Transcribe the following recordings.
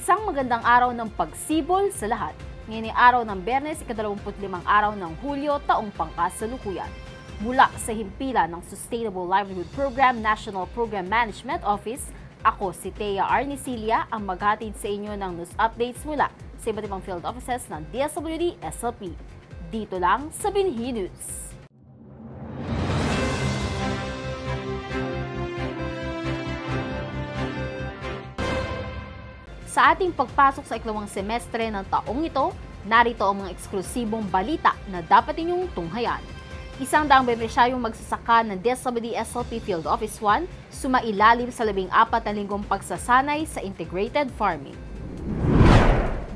Isang magandang araw ng pagsibol sa lahat. Ngayon ay araw ng Biyernes, ika-25 araw ng Hulyo, taong pangkasalukuyan. Mula sa himpilan ng Sustainable Livelihood Program National Program Management Office, ako si Thea Arnicilia ang maghatid sa inyo ng news updates mula sa iba't ibang field offices ng DSWD SLP. Dito lang sa Binhi News. Sa ating pagpasok sa ikalawang semestre ng taong ito, narito ang mga eksklusibong balita na dapat inyong tunghayan. Isang daang benepisyaryong magsasaka ng DSWD SLP Field Office 1 sumailalim sa 14 na linggong pagsasanay sa integrated farming.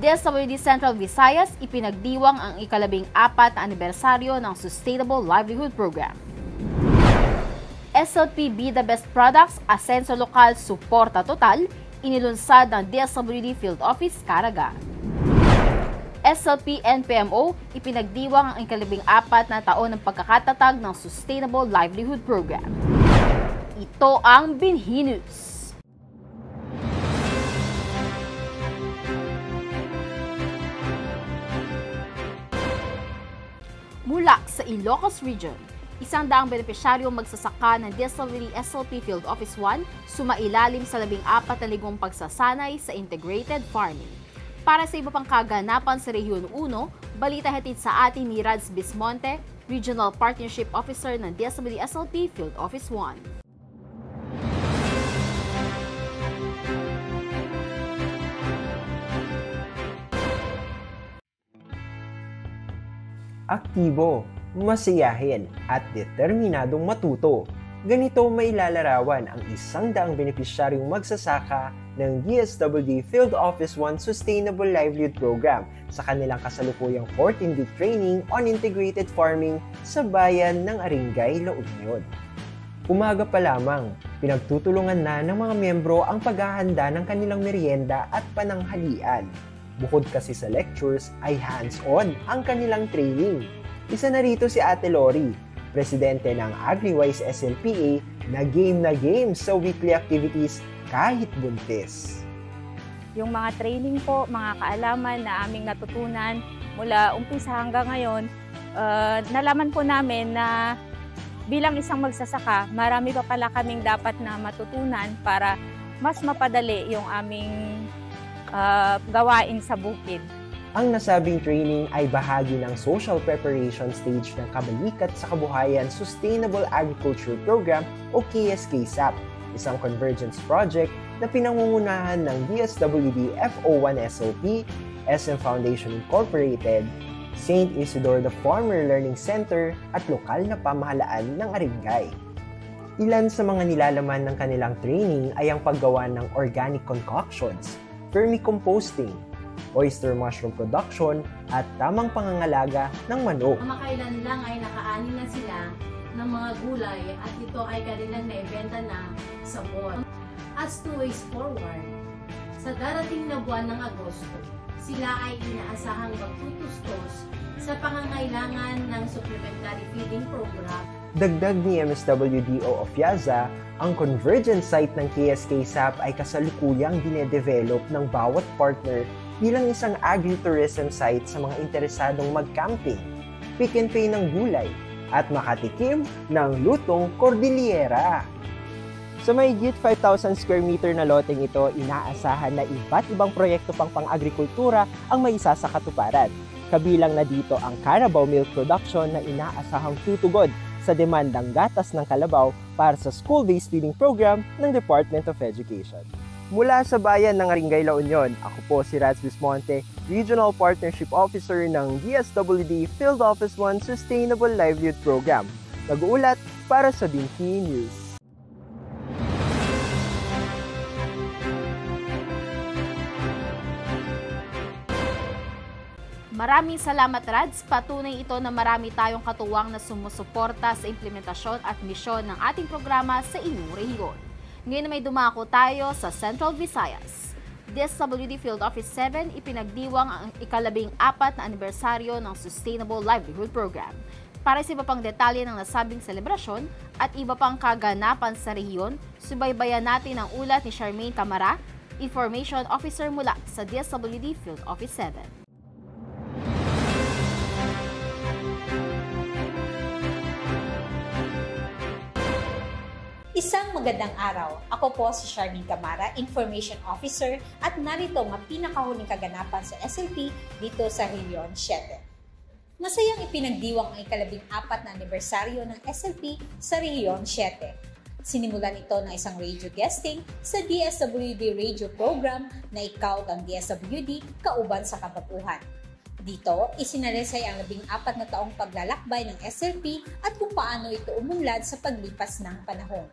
DSWD Central Visayas ipinagdiwang ang ika-14 na anibersaryo ng Sustainable Livelihood Program. SLP Be the Best Products, Asenso Lokal, Suporta Total, inilunsad ng DSWD Field Office Caraga. SLP NPMO ipinagdiwang ang ika-14 na taon ng pagkakatatag ng Sustainable Livelihood Program. Ito ang Binhi News. Mula sa Ilocos Region, isang daang benepisyaryong magsasaka ng DSWD SLP Field Office 1 sumailalim sa 14 na linggong pagsasanay sa integrated farming. Para sa iba pang kaganapan sa Rehiyon 1, balita hatid sa atin ni Rads Bismonte, Regional Partnership Officer ng DSWD SLP Field Office 1. Aktibo, masiyahin at determinadong matuto. Ganito may lalarawan ang 100 benepisyaryong magsasaka ng DSWD Field Office 1 Sustainable Livelihood Program sa kanilang kasalukuyang 14-week training on integrated farming sa bayan ng Aringay, La Union. Umaga pa lamang, pinagtutulungan na ng mga miyembro ang paghahanda ng kanilang merienda at pananghalian. Bukod kasi sa lectures ay hands-on ang kanilang training. Isa na rito si Ate Lori, presidente ng AgriWise SLPA na game sa weekly activities kahit buntis. Yung mga training po, mga kaalaman na aming natutunan mula umpisa hanggang ngayon, nalaman po namin na bilang isang magsasaka, marami pa pala kaming dapat na matutunan para mas mapadali yung aming gawain sa bukid. Ang nasabing training ay bahagi ng social preparation stage ng Kabalikat sa Kabuhayan Sustainable Agriculture Program o KSK-SAP, isang convergence project na pinangungunahan ng DSWD FO1 SLP, SM Foundation Incorporated, St. Isidore the Farmer Learning Center at lokal na pamahalaan ng Aringay. Ilan sa mga nilalaman ng kanilang training ay ang paggawa ng organic concoctions, vermicomposting, oyster mushroom production, at tamang pangangalaga ng manok. Kamakailan lang ay nakaani na sila ng mga gulay at ito ay kanilang naibenta na sa mall. As to ways forward, sa darating na buwan ng Agosto, sila ay inaasahang magtutustos sa pangangailangan ng supplementary feeding program. Dagdag ni MSWDO of Yaza, ang convergence site ng KSK-SAP ay kasalukuyang dinedevelop ng bawat partner bilang isang agritourism site sa mga interesadong mag-camping, pick and pay ng gulay, at makatikim ng lutong Cordillera. Sa mahigit 5,000 square meter na loteng ito, inaasahan na iba't ibang proyekto pang-agrikultura ang maisa sa katuparan. Kabilang na dito ang Carabao Milk Production na inaasahang tutugod sa demandang gatas ng kalabaw para sa school-based feeding program ng Department of Education. Mula sa bayan ng Aringay, La Union, ako po si Rads Bismonte, Regional Partnership Officer ng DSWD Field Office 1 Sustainable Livelihood Program. Nag-uulat para sa Binhi News. Maraming salamat, Rads. Patunay ito na marami tayong katuwang na sumusuporta sa implementasyon at misyon ng ating programa sa inyong rehiyon. Ngayon na may dumako tayo sa Central Visayas. DSWD Field Office 7 ipinagdiwang ang ika-14 na anibersaryo ng Sustainable Livelihood Program. Para sa iba pang detalye ng nasabing selebrasyon at iba pang kaganapan sa rehiyon, subaybayan natin ang ulat ni Charmaine Camara, Information Officer mula sa DSWD Field Office 7. Isang magandang araw. Ako po si Charmaine Camara, Information Officer at narito ang pinakahuling kaganapan sa SLP dito sa Region 7. Masayang ipinagdiwang ang ika-14 na anibersaryo ng SLP sa Region 7. Sinimulan ito ng isang radio guesting sa DSWD radio program na Ikaw ang DSWD, Kauban sa Kababuhan. Dito, isinalaysay ang 14 na taong paglalakbay ng SLP at kung paano ito umunlad sa paglipas ng panahon.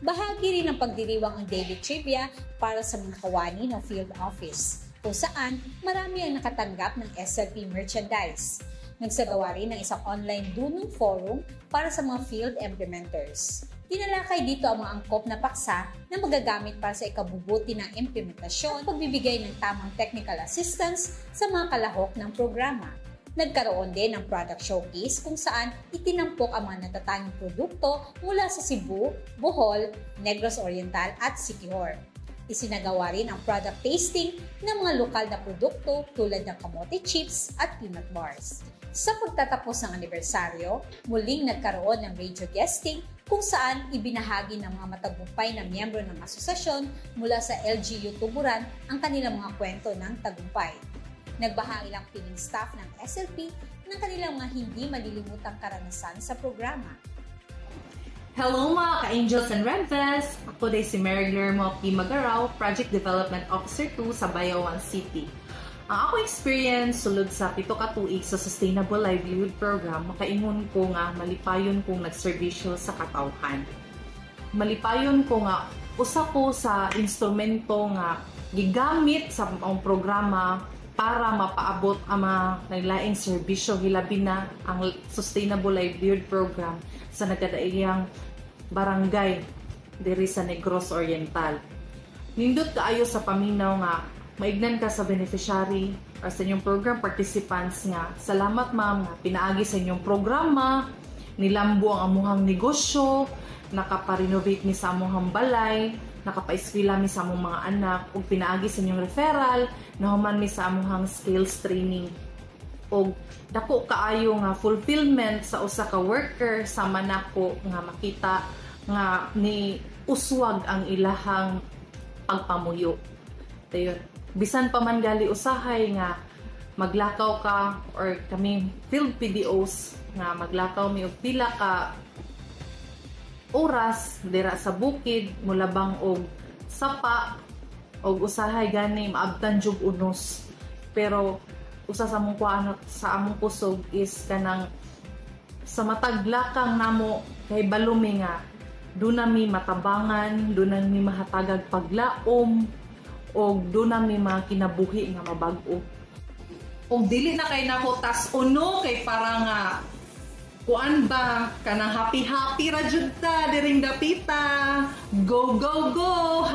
Bahagi rin ng pagdiriwang ang daily trivia para sa mga kawani ng field office, kung saan marami ang nakatanggap ng SLP merchandise. Nagsagawa rin ng isang online dunong forum para sa mga field implementers. Tinalakay dito ang mga angkop na paksa na magagamit para sa ikabubuti ng implementasyon, pagbibigay ng tamang technical assistance sa mga kalahok ng programa. Nagkaroon din ng product showcase kung saan itinampok ang mga natatanging produkto mula sa Cebu, Bohol, Negros Oriental at Siquijor. Isinagawa rin ang product tasting ng mga lokal na produkto tulad ng kamote chips at peanut bars. Sa pagtatapos ng anibersaryo, muling nagkaroon ng radio guesting kung saan ibinahagi ng mga matagumpay na miyembro ng asosasyon mula sa LGU Tuburan ang kanilang mga kwento ng tagumpay. Nagbahagi lang piling staff ng SLP ng kanilang mga hindi malilimutang karanasan sa programa. Hello mga ka-Angels and Redvest! Ako din si Mary Guillermo P. Magaraw, Project Development Officer 2 sa Bayawan City. Ang ako experience sulod sa 7 ka tuig sa Sustainable Livelihood Program, makaingon ko nga malipayon kong nagserbisyo sa katawhan. Malipayon ko nga usa ko sa instrumento nga gigamit sa ang programa para mapaabot ang mga naglaing serbisyo, hilabi na ang Sustainable Livelihood Program sa nagkadaiyang barangay diri sa Negros Oriental. Nindot kaayo sa paminaw nga maignan ka sa beneficiary or sa inyong program participants nga salamat ma'am nga pinaagi sa inyong programa, nilambo ang amuhang negosyo, nakaparenovate mi sa amuhang balay, nakapaeskwela mi sa among mga anak, ug pinaagi sa inyong referral, nahuman mi sa amuhang skills training. Og dako kaayo nga fulfillment sa usa ka worker sama nako nga makita nga ni uswag ang ilahang pagpamuyo. Dayon, bisan pa man gali usahay nga maglakaw ka or kami field PDOs nga maglakaw mi og pila ka oras dira sa bukid mulabang og sapa og usahay gani maabtan jud unos, pero usa sa among kuan sa among kusog is kanang sa matag lakang namo kay balumi nga dunami matabangan, dunami mahatagag paglaom og dunami mga kinabuhi nga mabag-o. Og dili na kay nako tas uno kay para nga kuan ba kanang happy ra jud ta diring dapita. Go go go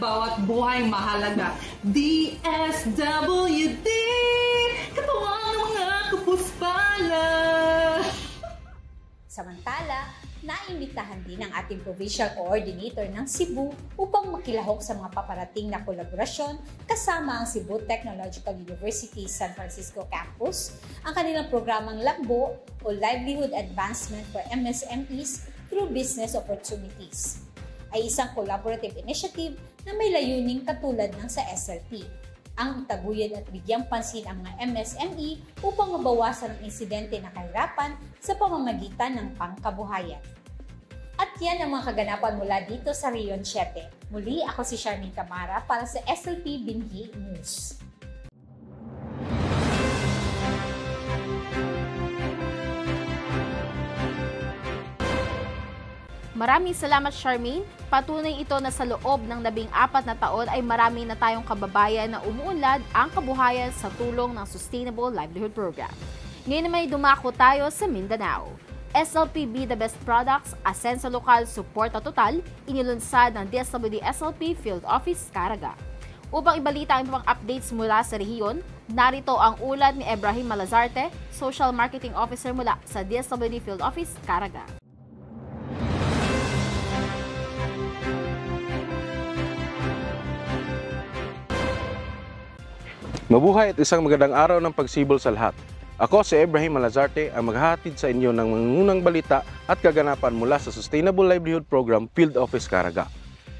#bawat buhay mahalaga DSWD katuwang ng mga kapuspala. Samantala, naimbitahan din ang ating Provincial Coordinator ng Cebu upang makilahok sa mga paparating na kolaborasyon kasama ang Cebu Technological University San Francisco Campus, ang kanilang programang Lakbo o Livelihood Advancement for MSMEs through Business Opportunities. Ay isang collaborative initiative na may layuning katulad ng sa SLP. Ang itaguyan at bigyang pansin ang mga MSME upang mabawasan ang insidente na kahirapan sa pamamagitan ng pangkabuhayan. At yan ang mga kaganapan mula dito sa Region 7. Muli, ako si Charmaine Camara para sa SLP Binhi News. Maraming salamat, Charmaine. Patunay ito na sa loob ng 14 na taon ay marami na tayong kababayan na umuunlad ang kabuhayan sa tulong ng Sustainable Livelihood Program. Ngayon naman dumako tayo sa Mindanao. SLP Be the Best Products, Asensa Lokal, Suporta Total, inilunsad ng DSWD SLP Field Office Caraga. Upang ibalita ang ibang updates mula sa rehiyon, narito ang ulat ni Ibrahim Malazarte, Social Marketing Officer mula sa DSWD Field Office Caraga. Mabuhay at isang magandang araw ng pagsibol sa lahat. Ako si Ibrahim Malazarte ang maghahatid sa inyo ng mangunang balita at kaganapan mula sa Sustainable Livelihood Program Field Office Caraga.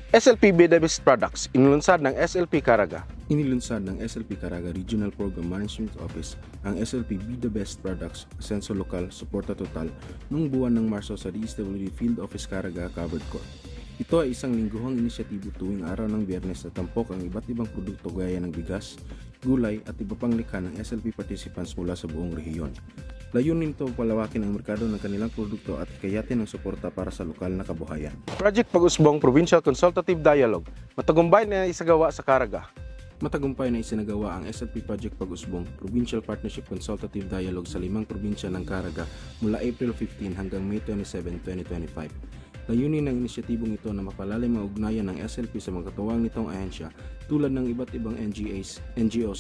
SLP Be The Best Products, inilunsad ng SLP Caraga. Inilunsad ng SLP Caraga Regional Program Management Office ang SLP Be The Best Products Asenso Lokal Suporta Total noong buwan ng Marso sa DSWD Field Office Caraga Covered Court. Ito ay isang lingguhang inisyatibo tuwing araw ng Biyernes na tampok ang iba't ibang produkto gaya ng bigas, gulay at iba pang likha ng SLP participants mula sa buong rehiyon. Layunin nito palawakin ang merkado ng kanilang produkto at hikayatin ang suporta para sa lokal na kabuhayan. Project Pag-Usbong Provincial Consultative Dialogue, matagumpay na isagawa sa Caraga. Matagumpay na isinagawa ang SLP Project Pag-Usbong Provincial Partnership Consultative Dialogue sa 5 probinsya ng Caraga mula April 15 hanggang May 27, 2025. Layunin ng inisyatibong ito na mapalalim ang ugnayan ng SLP sa mga katuwang nitong ahensya tulad ng iba't ibang NGOs,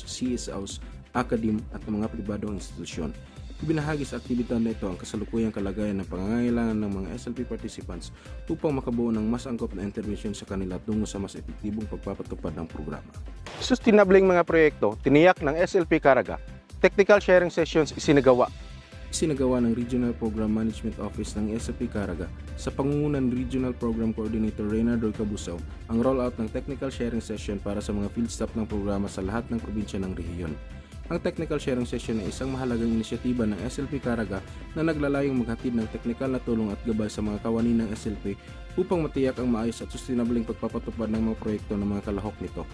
CSOs, academe at mga pribadong institusyon. Ibinahagi sa aktibidad na ito ang kasalukuyang kalagayan ng pangangailangan ng mga SLP participants upang makabuo ng mas angkop na intervensyon sa kanila tungo sa mas epektibong pagpapatupad ng programa. Sustainableng mga proyekto tiniyak ng SLP Caraga. Technical sharing sessions isinagawa ng Regional Program Management Office ng SLP Caraga sa pangungunan Regional Program Coordinator Reynaldo Cabusaw ang rollout ng technical sharing session para sa mga field staff ng programa sa lahat ng probinsya ng rehiyon. Ang technical sharing session ay isang mahalagang inisyatiba ng SLP Caraga na naglalayong maghatid ng teknikal na tulong at gabay sa mga kawani ng SLP upang matiyak ang maayos at sustainableng pagpapatupad ng mga proyekto ng mga kalahok nito.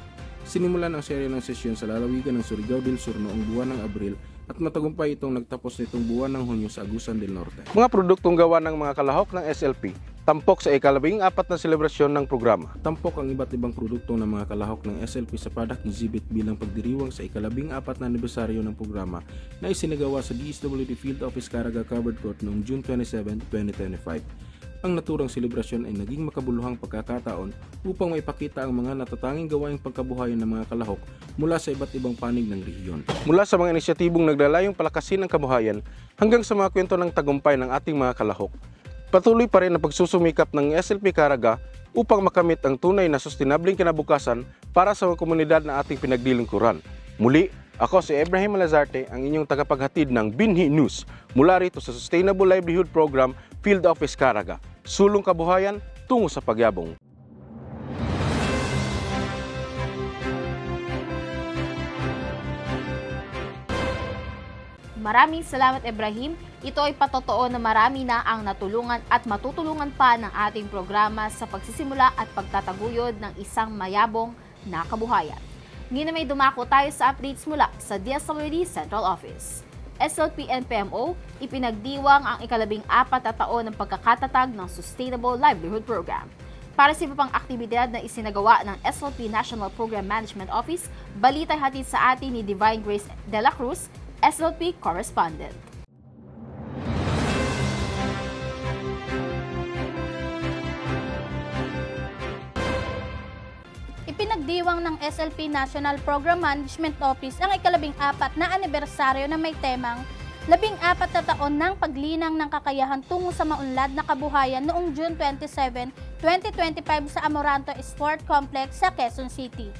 Sinimulan ang serye ng sesyon sa lalawigan ng Surigao del Sur noong buwan ng Abril at matagumpay itong nagtapos nitong buwan ng Hunyo sa Agusan del Norte. Mga produktong gawa ng mga kalahok ng SLP, tampok sa ika-14 na selebrasyon ng programa. Tampok ang iba't ibang produkto ng mga kalahok ng SLP sa product exhibit bilang pagdiriwang sa ika-14 na anibersaryo ng programa na isinagawa sa DSWD Field Office Caraga Covered Court noong June 27, 2025. Ang naturang selebrasyon ay naging makabuluhang pagkakataon upang maipakita ang mga natatanging gawaing pagkabuhayan ng mga kalahok mula sa iba't ibang panig ng rehiyon. Mula sa mga inisyatibong naglalayong palakasin ang kabuhayan hanggang sa mga kwento ng tagumpay ng ating mga kalahok, patuloy pa rin ang pagsusumikap ng SLP Caraga upang makamit ang tunay na sustainableng kinabukasan para sa mga komunidad na ating pinaglilingkuran. Muli, ako si Ibrahim Malazarte, ang inyong tagapaghatid ng Binhi News mula rito sa Sustainable Livelihood Program Field Office Caraga. Sulong kabuhayan tungo sa pagyabong. Maraming salamat, Ibrahim. Ito ay patotoo na marami na ang natulungan at matutulungan pa ng ating programa sa pagsisimula at pagtataguyod ng isang mayabong na kabuhayan. Ngayon na may dumako tayo sa updates mula sa DSWD Central Office. SLP NPMO, ipinagdiwang ang ika-14 na taon ng pagkakatatag ng Sustainable Livelihood Program. Para sa iba pang aktibidad na isinagawa ng SLP National Program Management Office, balita'y hatid sa atin ni Divine Grace de la Cruz, SLP Correspondent. Ipinagdiwang ng SLP National Program Management Office ang ika-14 na anibersaryo na may temang 14 na taon ng paglinang ng kakayahan tungo sa maunlad na kabuhayan noong June 27, 2025 sa Amoranto Sport Complex sa Quezon City.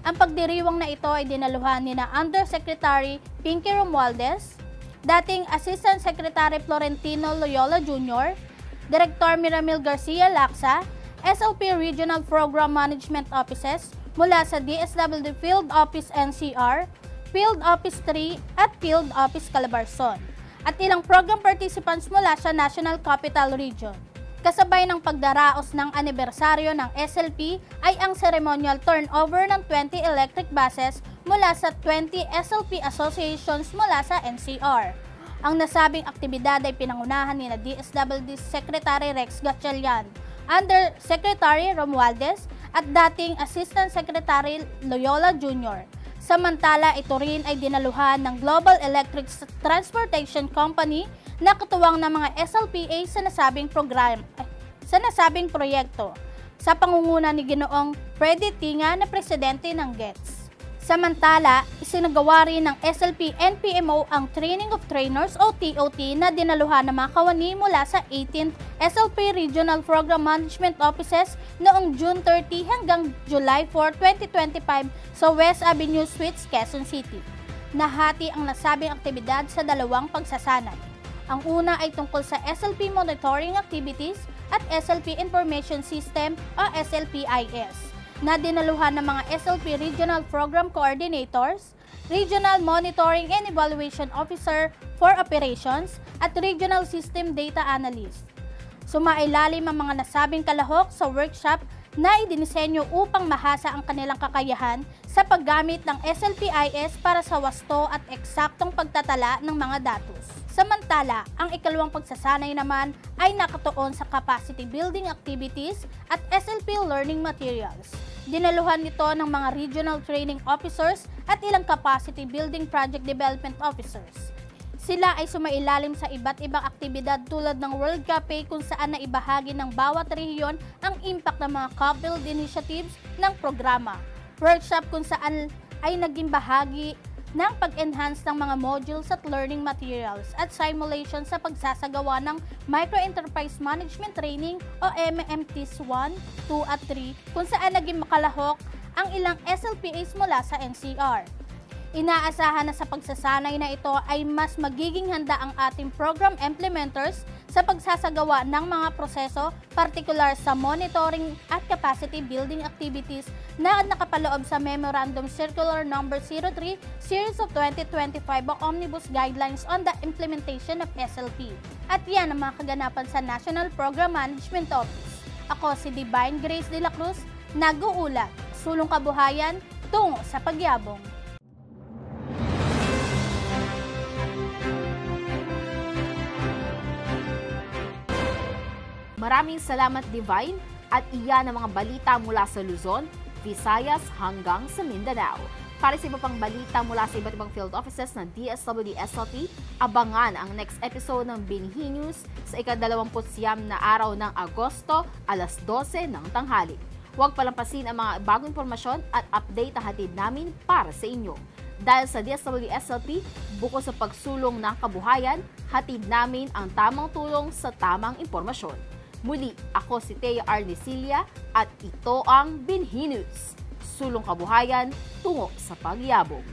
Ang pagdiriwang na ito ay dinaluhan ni na Undersecretary Pinky Romualdez, dating Assistant Secretary Florentino Loyola Jr., Director Miramil Garcia Laksa, SLP Regional Program Management Offices mula sa DSWD Field Office NCR, Field Office 3 at Field Office Calabarzon, at ilang program participants mula sa National Capital Region. Kasabay ng pagdaraos ng anibersaryo ng SLP ay ang ceremonial turnover ng 20 electric buses mula sa 20 SLP associations mula sa NCR. Ang nasabing aktibidad ay pinangunahan ni DSWD Secretary Rex Gatchalian, Undersecretary Romualdez at dating Assistant Secretary Loyola Jr. Samantala, ito rin ay dinaluhan ng Global Electric Transportation Company na katuwang ng mga SLPA sa nasabing proyekto sa pangunguna ni Ginoong Freddy Tinga na presidente ng GETS. Samantala, isinagawa rin ng SLP-NPMO ang Training of Trainers o TOT na dinaluhan ng mga kawani mula sa 18th SLP Regional Program Management Offices noong June 30 hanggang July 4, 2025 sa West Avenue Suites, Quezon City. Nahati ang nasabing aktibidad sa dalawang pagsasanay. Ang una ay tungkol sa SLP Monitoring Activities at SLP Information System o SLPIS na dinaluhan ng mga SLP Regional Program Coordinators, Regional Monitoring and Evaluation Officer for Operations at Regional System Data Analyst. Sumailalim ang mga nasabing kalahok sa workshop na idinisenyo upang mahasa ang kanilang kakayahan sa paggamit ng SLPIS para sa wasto at eksaktong pagtatala ng mga datos. Samantala, ang ikalawang pagsasanay naman ay nakatuon sa capacity building activities at SLP learning materials. Dinaluhan nito ng mga regional training officers at ilang capacity building project development officers. Sila ay sumailalim sa iba't ibang aktibidad tulad ng World Cafe kung saan naibahagi ng bawat rehiyon ang impact ng mga co-build initiatives ng programa. Workshop kung saan ay naging bahagi ng pag-enhance ng mga modules at learning materials at simulation sa pagsasagawa ng Micro-Enterprise Management Training o MMTs 1, 2 at 3 kung saan naging makalahok ang ilang SLPAs mula sa NCR. Inaasahan na sa pagsasanay na ito ay mas magiging handa ang ating program implementers sa pagsasagawa ng mga proseso, partikular sa monitoring at capacity building activities na nakapaloob sa Memorandum Circular No. 03 Series of 2025 o Omnibus Guidelines on the Implementation of SLP. At yan ang mga kaganapan sa National Program Management Office. Ako si Divine Grace de la Cruz, nag-uulat, sulong kabuhayan, tungo sa pagyabong. Maraming salamat, Divine, at iyan ang mga balita mula sa Luzon, Visayas hanggang sa Mindanao. Para sa iba pang balita mula sa iba't ibang field offices ng DSWD-SLP, abangan ang next episode ng Binhi News sa ika-29 na araw ng Agosto, alas 12 ng tanghali. Huwag palampasin ang mga bagong impormasyon at update na hatid namin para sa inyo. Dahil sa DSWD-SLP, bukod sa pagsulong ng kabuhayan, hatid namin ang tamang tulong sa tamang impormasyon. Muli, ako si Thea Arnesilia at ito ang Binhi News. Sulong kabuhayan tungo sa pagyabong.